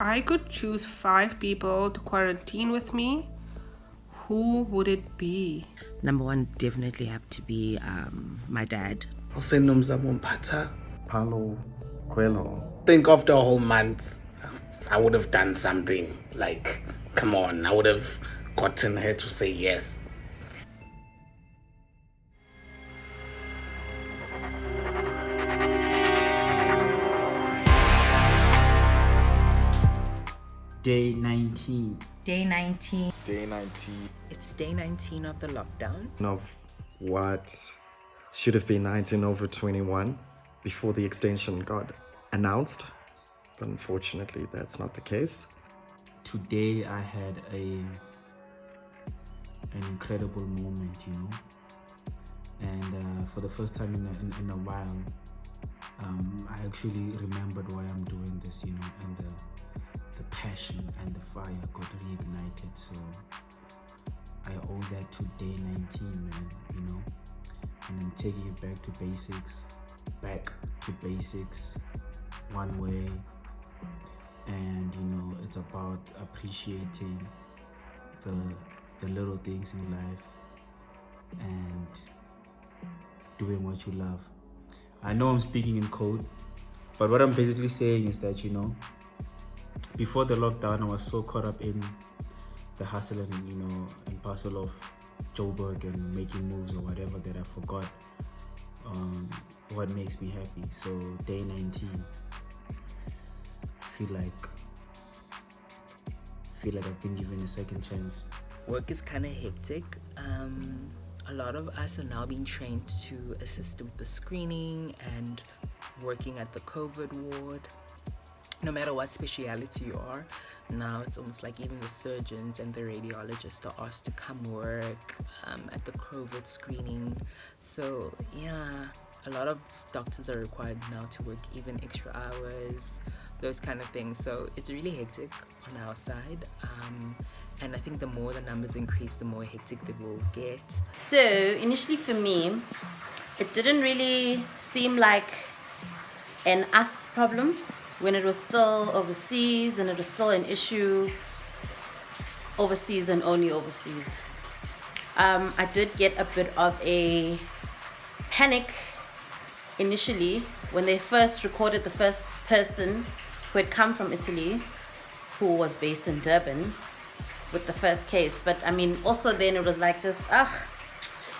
I could choose 5 people to quarantine with me, who would it be? Number one definitely have to be my dad. Paulo Coelho. Think of the whole month. I would have done something. Like, come on, I would have gotten her to say yes. Day 19. Day 19. Day 19. It's day 19 of the lockdown. Of what should have been 19/21 before the extension got announced. But unfortunately, that's not the case. Today I had an incredible moment, and for the first time in a while, I actually remembered why I'm doing this, and the passion and the fire got reignited. So I owe that to day 19, man, and I'm taking it back to basics, one way. And it's about appreciating the little things in life and doing what you love. I know I'm speaking in code, but what I'm basically saying is that before the lockdown, I was so caught up in the hustle and bustle of Joburg and making moves or whatever that I forgot what makes me happy. So day 19, feel like I've been given a second chance. Work is kind of hectic. A lot of us are now being trained to assist with the screening and working at the COVID ward. No matter what speciality you are, now it's almost like even the surgeons and the radiologists are asked to come work at the COVID screening. So yeah, a lot of doctors are required now to work even extra hours, those kind of things. So it's really hectic on our side. And I think the more the numbers increase, the more hectic they will get. So initially for me, it didn't really seem like an us problem when it was still overseas, and it was still an issue overseas and only overseas. I did get a bit of a panic initially when they first recorded the first person who had come from Italy, who was based in Durban, with the first case. But also then it was like just,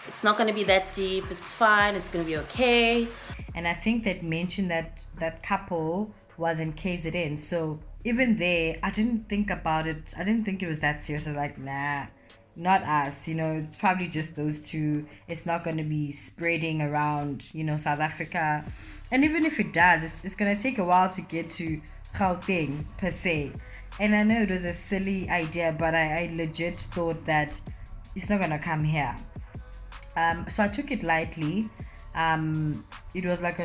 it's not going to be that deep, it's fine, it's going to be okay. And I think that mentioned that that couple was in KZN. So even there, I didn't think about it. I didn't think it was that serious. I was like, nah, not us. It's probably just those two. It's not going to be spreading around, South Africa. And even if it does, it's going to take a while to get to Gauteng per se. And I know it was a silly idea, but I legit thought that it's not going to come here. So I took it lightly. It was like a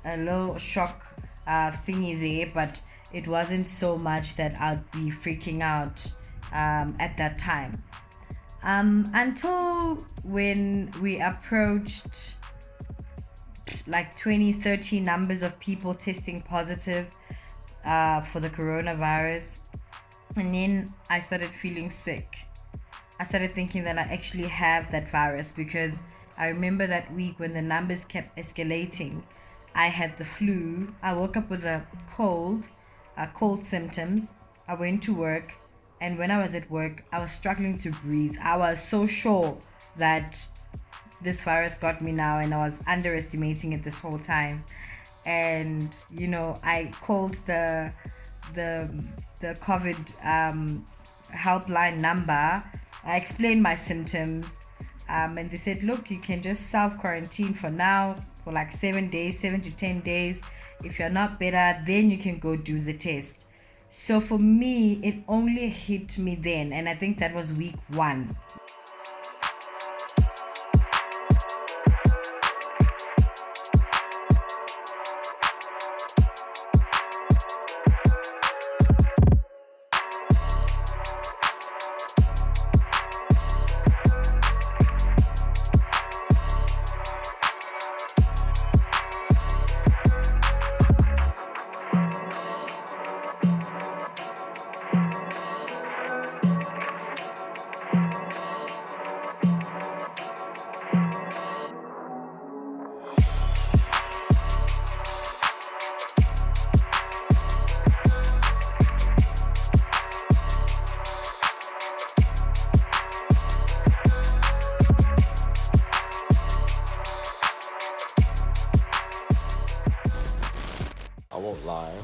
little shock thingy there, but it wasn't so much that I'd be freaking out at that time. Until when we approached like 20-30 numbers of people testing positive for the coronavirus, and then I started feeling sick. I started thinking that I actually have that virus, because I remember that week when the numbers kept escalating. I had the flu. I woke up with a cold symptoms. I went to work, and when I was at work, I was struggling to breathe. I was so sure that this virus got me now, and I was underestimating it this whole time. And I called the COVID helpline number. I explained my symptoms, and they said, look, you can just self-quarantine for now for like 7 to 10 days. If you're not better, then you can go do the test. So for me, it only hit me then, and I think that was week 1.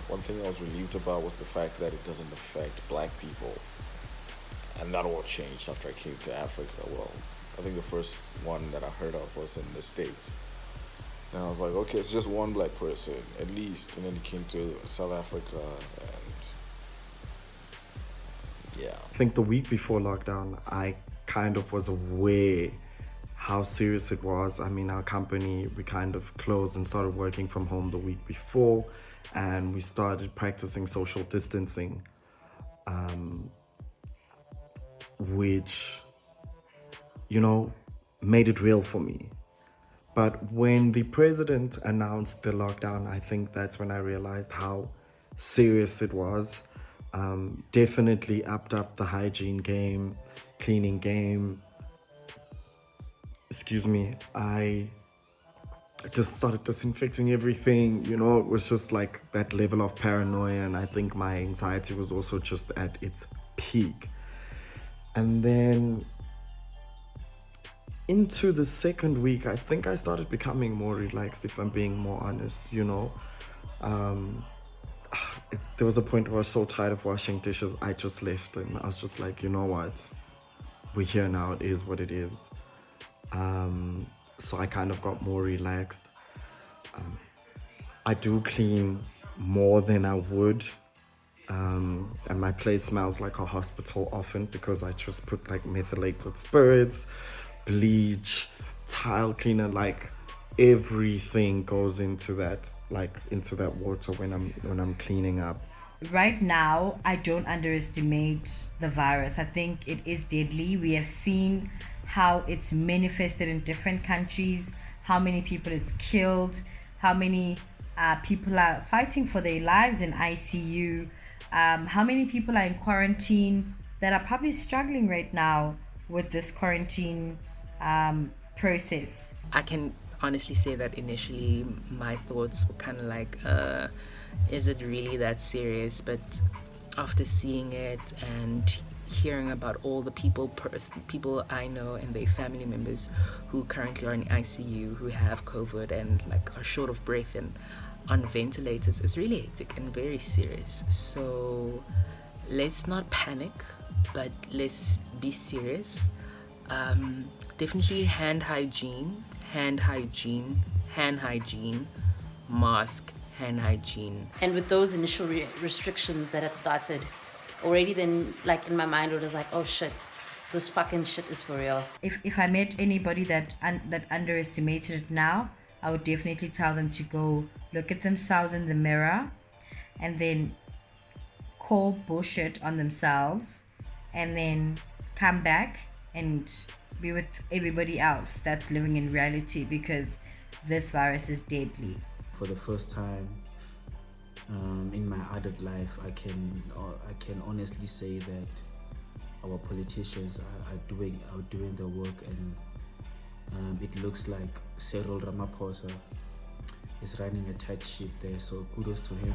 one thing I was relieved about was the fact that it doesn't affect black people. And that all changed after I came to Africa. Well, I think the first one that I heard of was in the States. And I was like, okay, it's just one black person, at least. And then it came to South Africa, and yeah. I think the week before lockdown, I kind of was aware how serious it was. I mean, our company, we kind of closed and started working from home the week before, and we started practicing social distancing, which, you know, made it real for me. But when the president announced the lockdown, I think that's when I realized how serious it was. Definitely upped up the hygiene game, cleaning game. Excuse me. I just started disinfecting everything. You know, it was just like that level of paranoia, and I think my anxiety was also just at its peak. And then into the second week, I think I started becoming more relaxed, if I'm being more honest, you know. There was a point where I was so tired of washing dishes, I just left, and I was just like, you know what, we're here now, it is what it is. So I kind of got more relaxed. I do clean more than I would, and my place smells like a hospital often because I just put like methylated spirits, bleach, tile cleaner, like everything goes into that, like into that water when I'm cleaning up. Right now, I don't underestimate the virus. I think it is deadly. We have seen how it's manifested in different countries, how many people it's killed, how many people are fighting for their lives in ICU, how many people are in quarantine that are probably struggling right now with this quarantine process. I can honestly say that initially my thoughts were kind of like, is it really that serious? But after seeing it and hearing about all the people I know and their family members who currently are in ICU, who have COVID and like are short of breath and on ventilators, it's really hectic and very serious. So let's not panic, but let's be serious. Definitely hand hygiene, mask, hand hygiene. And with those initial restrictions that had started, already then, like in my mind, it was like, oh shit, this fucking shit is for real. If I met anybody that underestimated it now, I would definitely tell them to go look at themselves in the mirror and then call bullshit on themselves and then come back and be with everybody else that's living in reality, because this virus is deadly. For the first time in my adult life, I can honestly say that our politicians are doing the work, and it looks like Cyril Ramaphosa is running a tight ship there. So kudos to him.